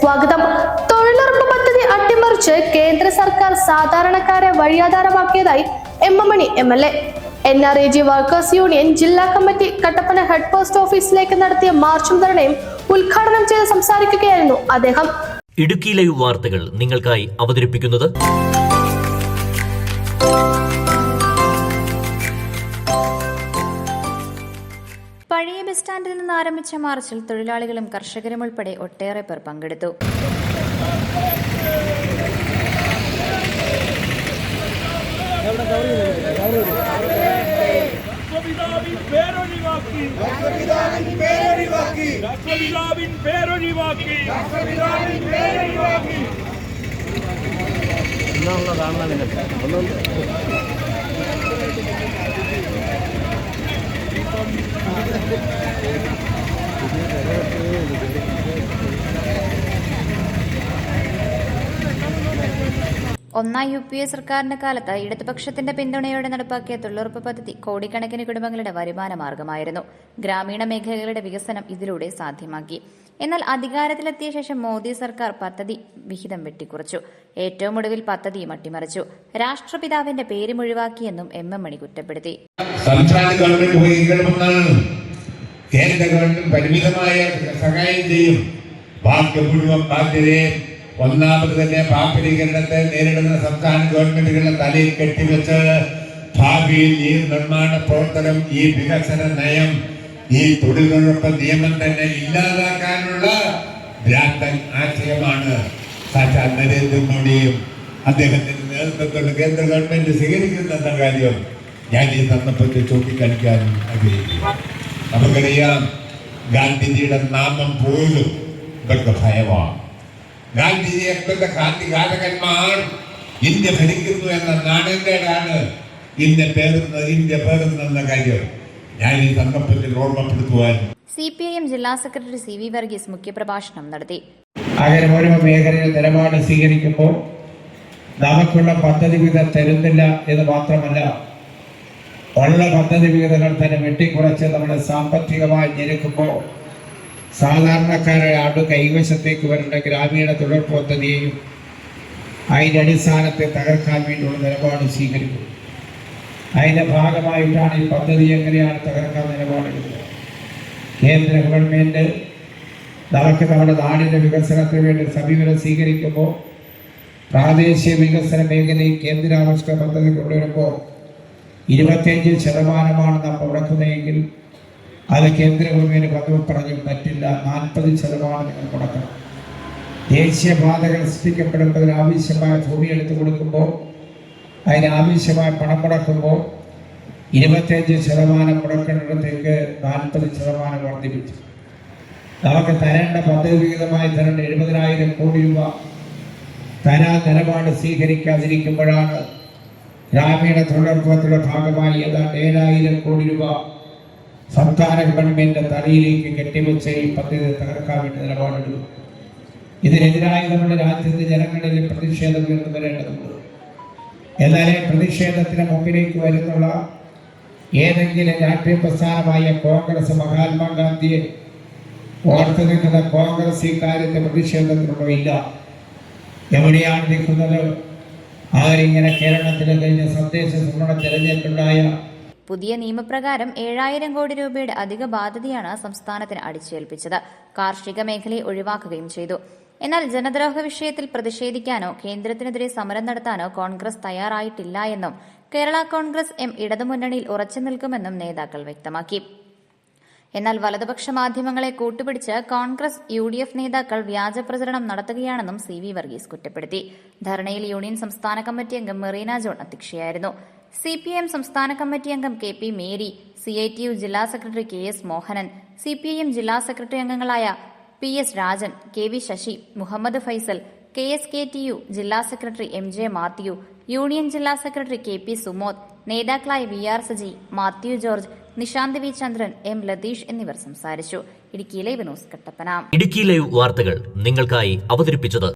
സ്വാഗതം. തൊഴിലുറപ്പ് പദ്ധതി അട്ടിമറിച്ച് കേന്ദ്ര സർക്കാർ സാധാരണക്കാരെ വഴിയാധാരമാക്കിയതായി എം എം മണി MLA. NREG വർക്കേഴ്സ് യൂണിയൻ ജില്ലാ കമ്മിറ്റി കട്ടപ്പന ഹെഡ് പോസ്റ്റ് ഓഫീസിലേക്ക് നടത്തിയ മാർച്ചും ധർണയും ഉദ്ഘാടനം ചെയ്ത് സംസാരിക്കുകയായിരുന്നു അദ്ദേഹം. ഇടുക്കി ലൈവ് വാർത്തകൾ നിങ്ങൾക്കായി അവതരിപ്പിക്കുന്നത് പഴയ ബസ് സ്റ്റാൻഡിൽ നിന്ന് ആരംഭിച്ച മാർച്ചിൽ തൊഴിലാളികളും കർഷകരും ഉൾപ്പെടെ ഒട്ടേറെ പേർ പങ്കെടുത്തു. ഒന്നാം UPA സർക്കാരിന്റെ കാലത്ത് ഇടതുപക്ഷത്തിന്റെ പിന്തുണയോടെ നടപ്പാക്കിയ തൊഴിലുറപ്പ് പദ്ധതി കോടിക്കണക്കിന് കുടുംബങ്ങളുടെ വരുമാന മാർഗമായിരുന്നു. ഗ്രാമീണ മേഖലകളുടെ വികസനം ഇതിലൂടെ സാധ്യമാക്കി. എന്നാൽ അധികാരത്തിലെത്തിയ ശേഷം മോദി സർക്കാർ പദ്ധതി വിഹിതം വെട്ടിക്കുറച്ചു. ഏറ്റവും ഒടുവിൽ പദ്ധതിയും അട്ടിമറിച്ചു. രാഷ്ട്രപിതാവിന്റെ പേരും ഒഴിവാക്കിയെന്നും MM മണി കുറ്റപ്പെടുത്തി. സംസ്ഥാന ഗവൺമെന്റ് കേന്ദ്ര ഗവൺമെന്റ് പരിമിതമായ സഹായം ചെയ്യും. ബാക്കി മുഴുവൻ ബാധ്യതയെ ഒന്നാമത് തന്നെ പാപ്പരീകരണത്തെ നേരിടുന്ന സംസ്ഥാന ഗവൺമെന്റുകളുടെ തലയിൽ കെട്ടിവെച്ച് ഭാവിയിൽ ഈ നിർമ്മാണ പ്രവർത്തനം, ഈ വികസന നയം, ഈ തൊഴിലുറപ്പ് നിയമം തന്നെ ഇല്ലാതാക്കാനുള്ള ഭ്രാന്തൻ ആശയമാണ് സാക്ഷാൽ നരേന്ദ്രമോദിയും അദ്ദേഹത്തിന്റെ നേതൃത്വത്തിലുള്ള കേന്ദ്ര ഗവൺമെന്റ് സ്വീകരിക്കുന്ന കാര്യം ഞാൻ ഈ സന്ദർഭത്തിൽ ചൂണ്ടിക്കാണിക്കാൻ ആഗ്രഹിക്കുന്നു. നമുക്കറിയാം, ഗാന്ധിജിയുടെ നാമം പോലും ഇവർക്ക് ഭയമാണ്. ഗാന്ധിജിയെ ക്രാന്തിഘാതകന്മാർ ഇന്ത്യ ഭരിക്കുന്നു എന്ന നാണയക്കേടാണ് ഇന്ത്യ പേറുന്നെന്ന കാര്യം ഞാൻ ഈ സന്ദർഭത്തിൽ ഓർമ്മപ്പെടുത്തുവാൻ. CPIM ജില്ലാ സെക്രട്ടറി CV വർഗീസ് മുഖ്യപ്രഭാഷണം നടത്തി. അങ്ങനെ ഓരോ മേഖലയിൽ നിലപാട് സ്വീകരിക്കുമ്പോൾ നമുക്കുള്ള പദ്ധതി വിഹിതം തരുന്നില്ല എന്ന് മാത്രമല്ല, ഉള്ള പദ്ധതി വിഹിതങ്ങൾ തന്നെ വെട്ടിക്കുറച്ച് നമ്മളെ സാമ്പത്തികമായി ഞെരുക്കുമ്പോൾ സാധാരണക്കാരെ കൈവശത്തേക്ക് വരേണ്ട ഗ്രാമീണ തൊഴിലുറപ്പ് പദ്ധതിയെയും അതിൻ്റെ അടിസ്ഥാനത്തെ തകർക്കാൻ വേണ്ടിയുള്ള നിലപാട് സ്വീകരിക്കും. അതിൻ്റെ ഭാഗമായിട്ടാണ് ഈ പദ്ധതി എങ്ങനെയാണ് തകർക്കാൻ നിലപാടെടുക്കുന്നത്. കേന്ദ്ര ഗവൺമെൻറ് നമുക്ക് നമ്മുടെ നാടിൻ്റെ വികസനത്തിന് വേണ്ടി സമീപനം സ്വീകരിക്കുമ്പോൾ പ്രാദേശിക വികസന മേഖലയിൽ കേന്ദ്രാവിഷ്കൃത പദ്ധതി കൊണ്ടുവരുമ്പോൾ 25% നാം മുടക്കുന്നതെങ്കിൽ അത് കേന്ദ്ര ഗവൺമെൻറ് പതിവ് പറഞ്ഞു പറ്റില്ല, 40% നിങ്ങൾ മുടക്കണം. ദേശീയപാതകൾ സൃഷ്ടിക്കപ്പെടുന്നതിന് ആവശ്യമായ ഭൂമി എടുത്തു കൊടുക്കുമ്പോൾ, അതിനാവശ്യമായ പണം മുടക്കുമ്പോൾ 25% മുടക്കേണ്ടിടത്തേക്ക് 40% വർദ്ധിപ്പിച്ചു. നമുക്ക് തരേണ്ട പദ്ധതി വിഹിതമായി തരേണ്ട 70,000 കോടി രൂപ തരാൻ നിലപാട് സ്വീകരിക്കാതിരിക്കുമ്പോഴാണ് ഗ്രാമീണ തൊഴിലുറപ്പിന്റെ ഭാഗമായി ഏതാണ്ട് 7,000 കോടി രൂപ സംസ്ഥാന ഗവൺമെന്റ് തലയിലേക്ക് കെട്ടിവെച്ച് ഈ പദ്ധതി തകർക്കാൻ വേണ്ടി നിലപാടെടുക്കും. ഇതിനെതിരായി നമ്മുടെ രാജ്യത്തെ ജനങ്ങളിൽ പ്രതിഷേധം ഉയർന്നു വരേണ്ടതുണ്ട്. എന്നാലേ പ്രതിഷേധത്തിന് മുമ്പിലേക്ക് വരുന്നുള്ള ഏതെങ്കിലും രാഷ്ട്രീയ പ്രസ്ഥാനമായ കോൺഗ്രസ് മഹാത്മാഗാന്ധിയെ ഓർത്തു നിൽക്കുന്ന കോൺഗ്രസ് ഈ കാര്യത്തെ പ്രതിഷേധത്തിനുള്ള ഇല്ല. എവിടെയാണ് നിൽക്കുന്നത്? അവരിങ്ങനെ കേരളത്തിൽ കഴിഞ്ഞ തദ്ദേശ സ്വയംഭരണ തെരഞ്ഞെടുപ്പുണ്ടായ പുതിയ നിയമപ്രകാരം 7,000 കോടി രൂപയുടെ അധിക ബാധ്യതയാണ് സംസ്ഥാനത്തിന് അടിച്ചേൽപ്പിച്ചത്. കാർഷിക മേഖലയെ ഒഴിവാക്കുകയും ചെയ്തു. എന്നാൽ ജനദ്രോഹ വിഷയത്തിൽ പ്രതിഷേധിക്കാനോ കേന്ദ്രത്തിനെതിരെ സമരം നടത്താനോ കോൺഗ്രസ് തയ്യാറായിട്ടില്ല എന്നും കേരള കോൺഗ്രസ് ഇടതുമുന്നണിയിൽ ഉറച്ചു നിൽക്കുമെന്നും നേതാക്കൾ വ്യക്തമാക്കി. എന്നാൽ വലതുപക്ഷ മാധ്യമങ്ങളെ കൂട്ടുപിടിച്ച് കോൺഗ്രസ് UDF നേതാക്കൾ വ്യാജ പ്രചരണം നടത്തുകയാണെന്നും CV വർഗീസ് കുറ്റപ്പെടുത്തി. ധർണയിൽ യൂണിയൻ സംസ്ഥാന കമ്മിറ്റി അംഗം മെറീന ജോൺ അധ്യക്ഷയായിരുന്നു. CPIM സംസ്ഥാന കമ്മിറ്റി അംഗം KP മേരി, CITU ജില്ലാ സെക്രട്ടറി KS മോഹനൻ, CPIM ജില്ലാ സെക്രട്ടറി അംഗങ്ങളായ PS Rajan, KV Sasi, Muhammad Faisal, KSKTU ജില്ലാ സെക്രട്ടറി MJ മാത്യു, യൂണിയൻ ജില്ലാ സെക്രട്ടറി KP സുമോദ്, നേതാക്കളായ VR Saji, Mathew George, Nishanth V Chandran, M Latheesh എന്നിവർ സംസാരിച്ചു. Idukki live news Kattappana. Idukki live വാർത്തകൾ നിങ്ങൾക്കായി അവതരിപ്പിച്ചത്